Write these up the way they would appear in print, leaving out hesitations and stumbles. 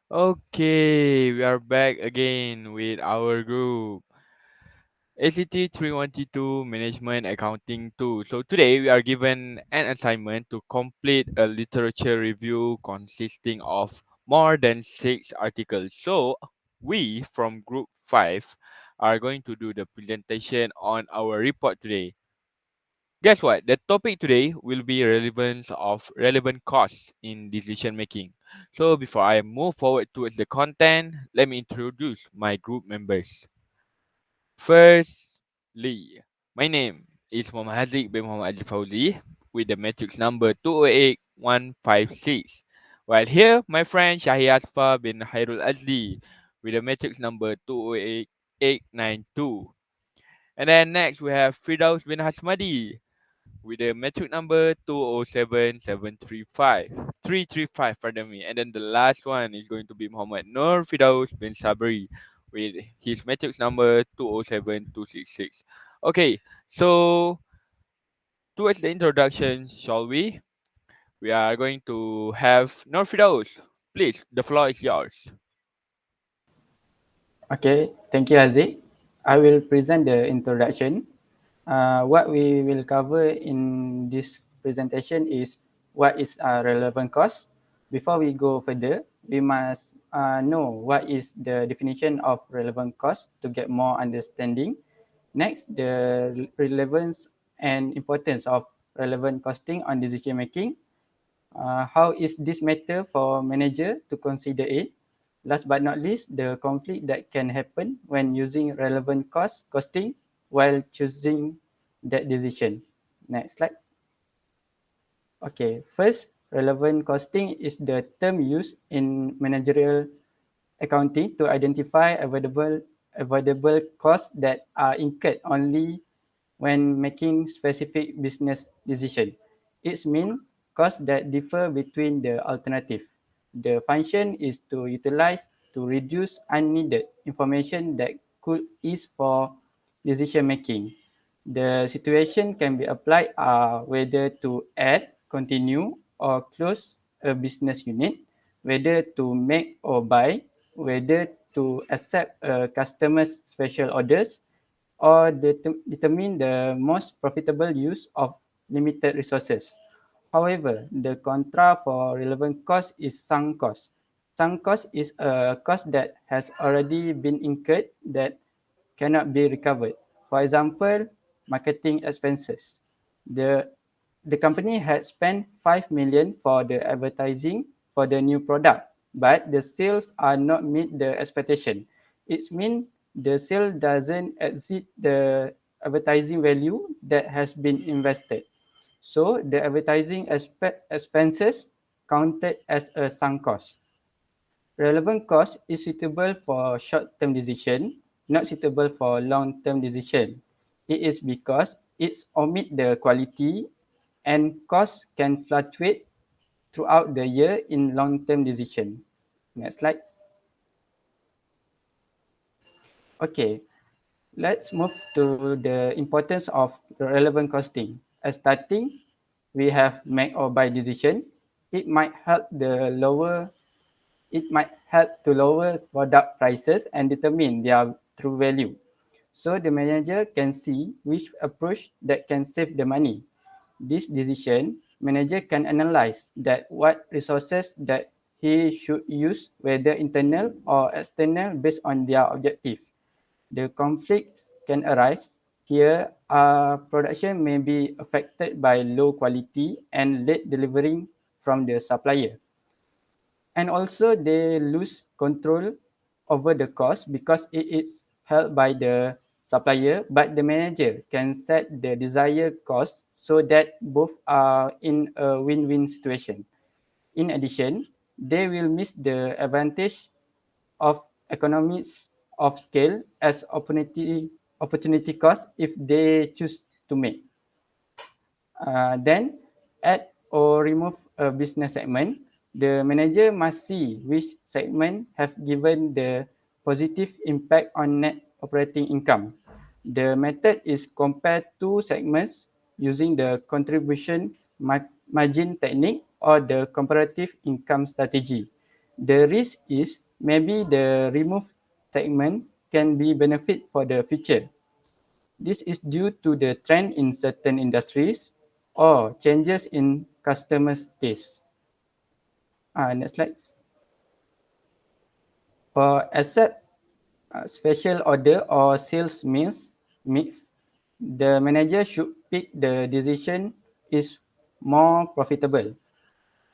Okay, we are back again with our group ACT 3122 Management Accounting 2. So today we are given an assignment to complete a literature review consisting of more than 6 articles. So we from group 5 are going to do the presentation on our report today. Guess what? The topic today will be relevance of relevant costs in decision making. So before I move forward towards the content, let me introduce my group members. Firstly, my name is Muhammad Haziq bin Muhammad Fauzy with the matrix number 208156. While here, my friend Syahier Azfar bin Hairul Azdi with the matrix number 208892. And then next we have Firdaus bin Hasmadi with the metric number 2077335 pardon me, and then the last one is going to be Muhammad Noor Firdaus bin Saberi with his metric number 207266. Okay, so towards the introduction, shall we are going to have Noor Firdaus. Please, the floor is yours. Okay, thank you, Haziq. I will present the introduction. What we will cover in this presentation is what is relevant cost. Before we go further, we must know what is the definition of relevant cost to get more understanding. Next, the relevance and importance of relevant costing on decision making. How is this matter for manager to consider it? Last but not least, the conflict that can happen when using relevant costing while choosing that decision. Next slide. Okay, first, relevant costing is the term used in managerial accounting to identify avoidable costs that are incurred only when making specific business decision. It means costs that differ between the alternative. The function is to utilize to reduce unneeded information that could ease for decision making. The situation can be applied whether to add, continue, or close a business unit, whether to make or buy, whether to accept a customer's special orders, or determine the most profitable use of limited resources. However, the contra for relevant cost is sunk cost. Sunk cost is a cost that has already been incurred that cannot be recovered. For example, marketing expenses. The the company had spent 5 million for the advertising for the new product, but the sales are not meet the expectation. It means the sale doesn't exceed the advertising value that has been invested. So the advertising expenses counted as a sunk cost. Relevant cost is suitable for short-term decision, not suitable for long-term decision. It is because it omit the quality and cost can fluctuate throughout the year in long-term decision. Next slide. Okay, let's move to the importance of relevant costing. As starting, we have make or buy decision. It might help the lower It might help to lower product prices and determine their true value. So the manager can see which approach that can save the money. This decision, manager can analyze that what resources that he should use, whether internal or external, based on their objective. The conflicts can arise. Here, production may be affected by low quality and late delivering from the supplier, and also they lose control over the cost because it is held by the supplier, but the manager can set the desired cost so that both are in a win-win situation. In addition, they will miss the advantage of economies of scale as opportunity cost if they choose to make. Then add or remove a business segment. The manager must see which segment have given the positive impact on net operating income. The method is compare two segments using the contribution margin technique or the comparative income strategy. The risk is maybe the removed segment can be benefit for the future. This is due to the trend in certain industries or changes in customers' taste. Next slide. For asset special order or sales mix, the manager should pick the decision is more profitable.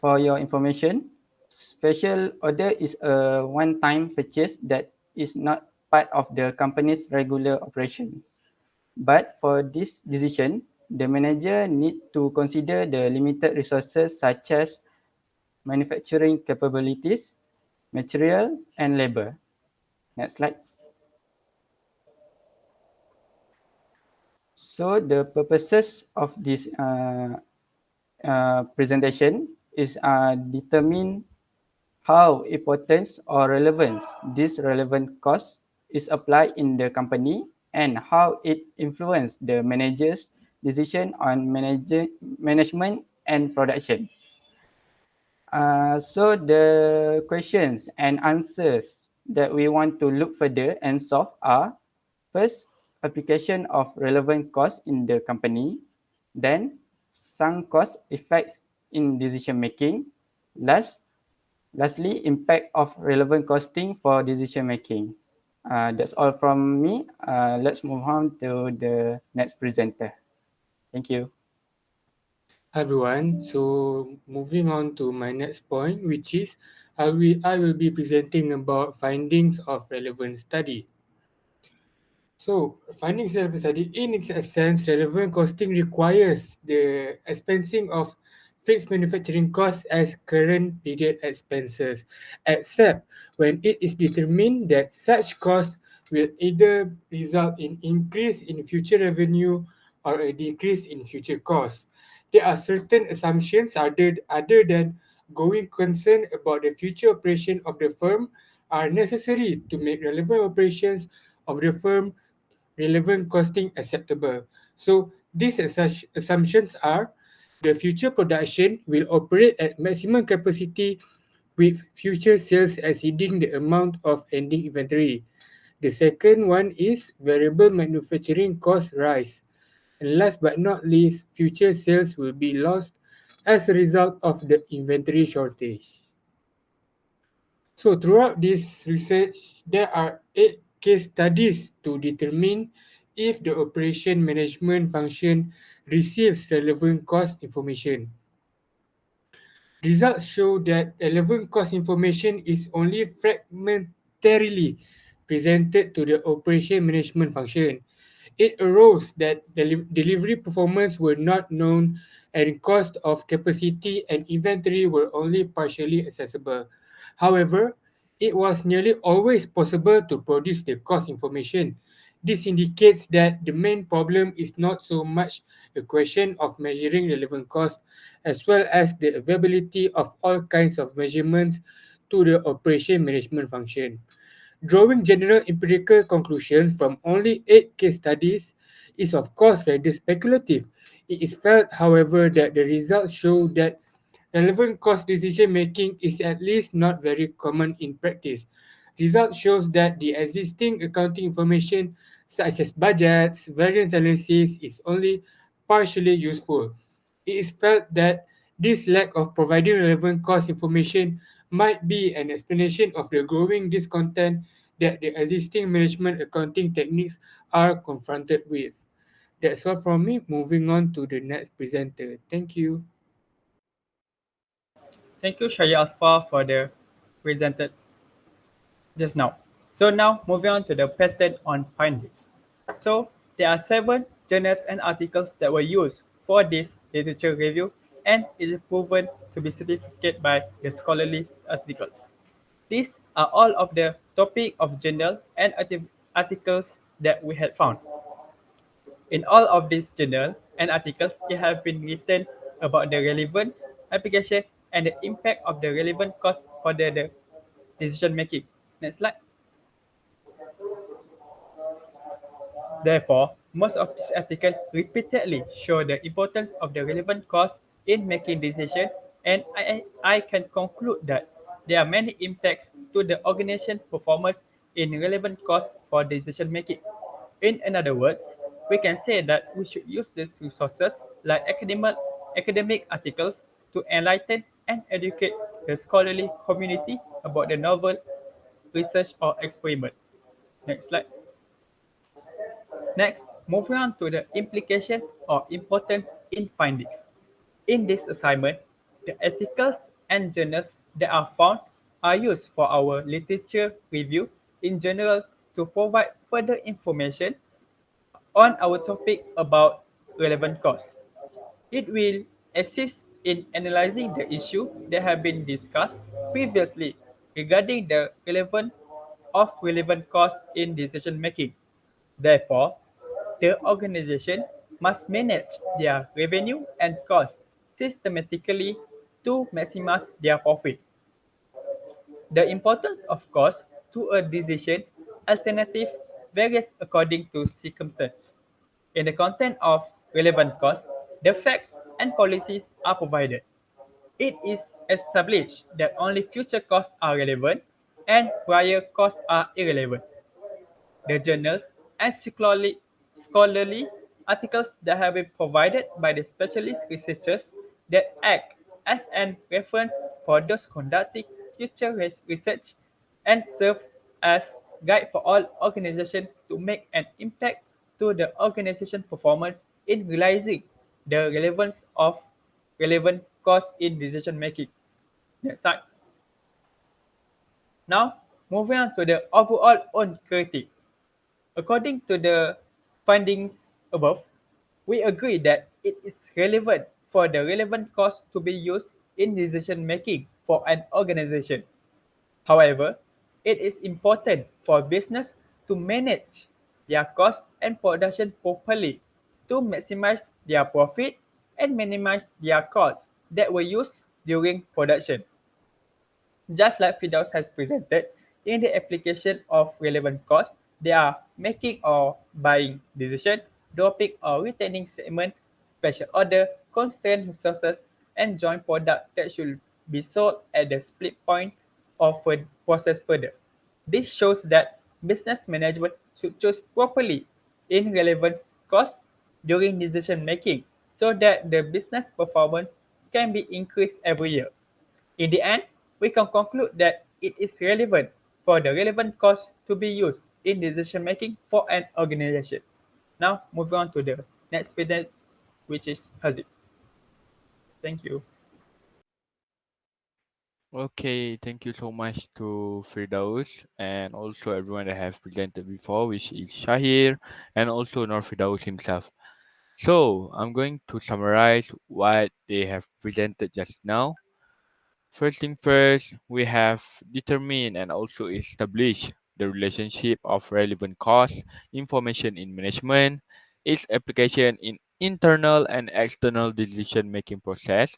For your information, special order is a one-time purchase that is not part of the company's regular operations. But for this decision, the manager need to consider the limited resources such as manufacturing capabilities, material, and labor. Next slide. So the purposes of this presentation is determine how important or relevant this relevant cost is applied in the company and how it influence the manager's decision on management and production. So the questions and answers that we want to look further and solve are: first, application of relevant cost in the company, then sunk cost effects in decision making, lastly, impact of relevant costing for decision making. That's all from me. Let's move on to the next presenter. Thank you. Hi everyone. So moving on to my next point, which is I will be presenting about findings of relevant study. So, finding relevant study in its essence, relevant costing requires the expensing of fixed manufacturing costs as current period expenses, except when it is determined that such costs will either result in increase in future revenue or a decrease in future costs. There are certain assumptions other than going concern about the future operation of the firm are necessary to make relevant operations of the firm relevant costing acceptable. So these assumptions are: the future production will operate at maximum capacity with future sales exceeding the amount of ending inventory. The second one is variable manufacturing cost rise. And last but not least, future sales will be lost as a result of the inventory shortage. So throughout this research, there are 8 case studies to determine if the operation management function receives relevant cost information. Results show that relevant cost information is only fragmentarily presented to the operation management function. It arose that delivery performance were not known and cost of capacity and inventory were only partially accessible. However, it was nearly always possible to produce the cost information. This indicates that the main problem is not so much a question of measuring relevant cost as well as the availability of all kinds of measurements to the operation management function. Drawing general empirical conclusions from only 8 case studies is of course rather speculative. It is felt, however, that the results show that relevant cost decision making is at least not very common in practice. Result shows that the existing accounting information such as budgets, variance analysis is only partially useful. It is felt that this lack of providing relevant cost information might be an explanation of the growing discontent that the existing management accounting techniques are confronted with. That's all from me. Moving on to the next presenter. Thank you. Thank you, Syahier Azfar, for the presented just now. So now moving on to the pattern on findings. So there are 7 journals and articles that were used for this literature review, and it is proven to be certificated by the scholarly articles. These are all of the topic of journal and articles that we had found. In all of these journals and articles, it has been written about the relevance, application, and the impact of the relevant cost for the decision making. Next slide. Therefore, most of these articles repeatedly show the importance of the relevant cost in making decisions, and I can conclude that there are many impacts to the organization performance in relevant costs for decision making. In other words, we can say that we should use these resources like academic articles to enlighten and educate the scholarly community about the novel research or experiment. Next slide. Next, moving on to the implication or importance in findings. In this assignment, the articles and journals that are found are used for our literature review in general to provide further information on our topic about relevant costs. It will assist in analyzing the issue that have been discussed previously regarding the relevance of relevant costs in decision making. Therefore, the organization must manage their revenue and costs systematically to maximize their profit. The importance of cost to a decision alternative varies according to circumstance. In the content of relevant costs, the facts and policies are provided. It is established that only future costs are relevant and prior costs are irrelevant. The journals and scholarly articles that have been provided by the specialist researchers that act as an reference for those conducting future research and serve as guide for all organizations to make an impact to the organization performance in realizing the relevance of relevant costs in decision making. Next slide. Now, moving on to the overall own critique. According to the findings above, we agree that it is relevant for the relevant cost to be used in decision making for an organization. However, it is important for business to manage their costs and production properly to maximize their profit and minimize their costs that were used during production. Just like Firdaus has presented, in the application of relevant costs, they are making or buying decision, dropping or retaining segment, special order, constrained resources, and joint product that should be sold at the split point or process further. This shows that business management should choose properly in relevant costs during decision making so that the business performance can be increased every year. In the end, we can conclude that it is relevant for the relevant cost to be used in decision making for an organization. Now, moving on to the next present, which is Haziq. Thank you. Okay, thank you so much to Firdaus and also everyone that have presented before, which is Syahier and also Noor Firdaus himself. So I'm going to summarize what they have presented just now. First thing first, we have determined and also established the relationship of relevant cost information in management, its application in internal and external decision making process.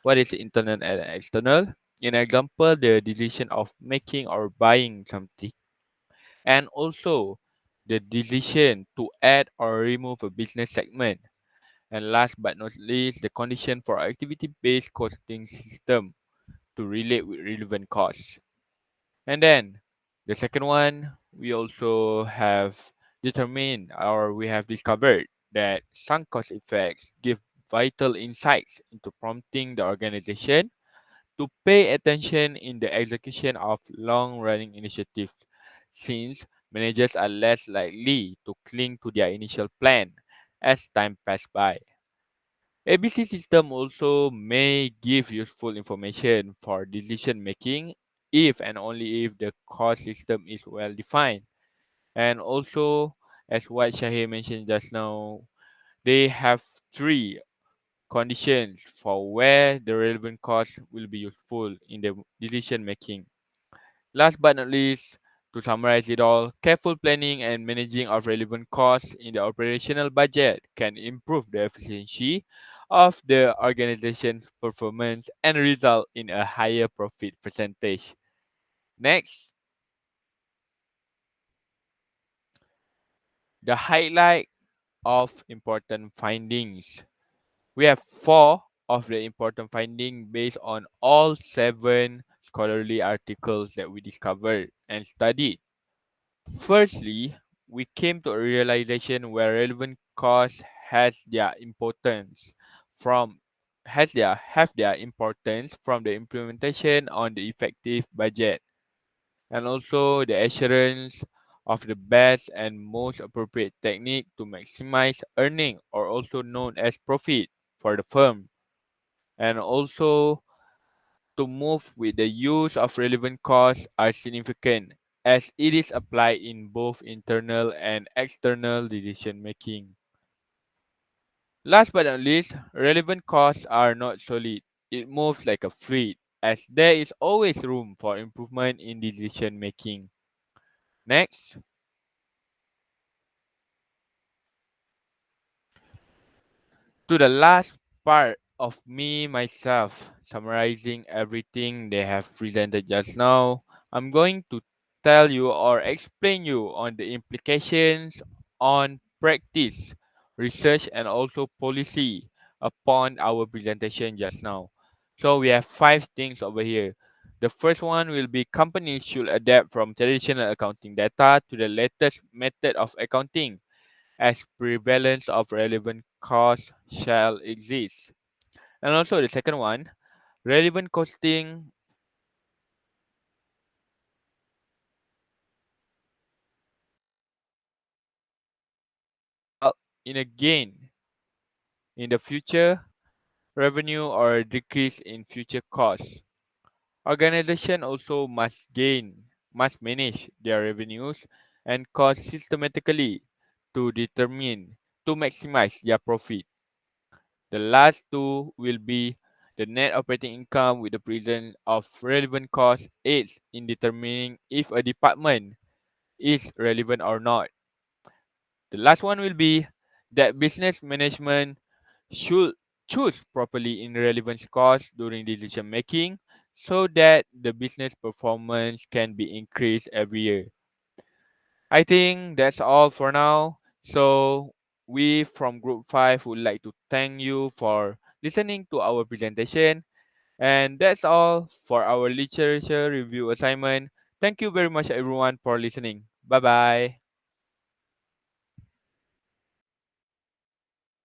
What is internal and external? In example, the decision of making or buying something, and also the decision to add or remove a business segment. And last but not least, the condition for activity-based costing system to relate with relevant costs. And then the second one, we also have determined or we have discovered that sunk cost effects give vital insights into prompting the organization to pay attention in the execution of long running initiatives, since managers are less likely to cling to their initial plan as time passes by. ABC system also may give useful information for decision making if and only if the cost system is well defined. And also, as what Shahir mentioned just now, they have three conditions for where the relevant cost will be useful in the decision making. Last but not least, to summarize it all, careful planning and managing of relevant costs in the operational budget can improve the efficiency of the organization's performance and result in a higher profit percentage. Next, the highlight of important findings. We have four of the important findings based on all seven scholarly articles that we discovered and studied. Firstly, we came to a realization where relevant costs has their importance from have their importance from the implementation on the effective budget and also the assurance of the best and most appropriate technique to maximize earning or also known as profit for the firm, and also to move with the use of relevant costs are significant as it is applied in both internal and external decision making. Last but not least, relevant costs are not solid. It moves like a fluid as there is always room for improvement in decision making. Next, to the last part of me myself summarizing everything they have presented just now, I'm going to tell you or explain you on the implications on practice, research and also policy upon our presentation just now. So we have five things over here. The first one will be companies should adapt from traditional accounting data to the latest method of accounting as prevalence of relevant costs shall exist. And also the second one, relevant costing result in a gain in the future revenue or a decrease in future costs. Organization also must manage their revenues and costs systematically to determine to maximize their profit. The last two will be the net operating income with the presence of relevant cost aids in determining if a department is relevant or not. The last one will be that business management should choose properly in relevance cost during decision making so that the business performance can be increased every year. I think that's all for now. So we from Group 5 would like to thank you for listening to our presentation. And that's all for our literature review assignment. Thank you very much everyone for listening. Bye bye.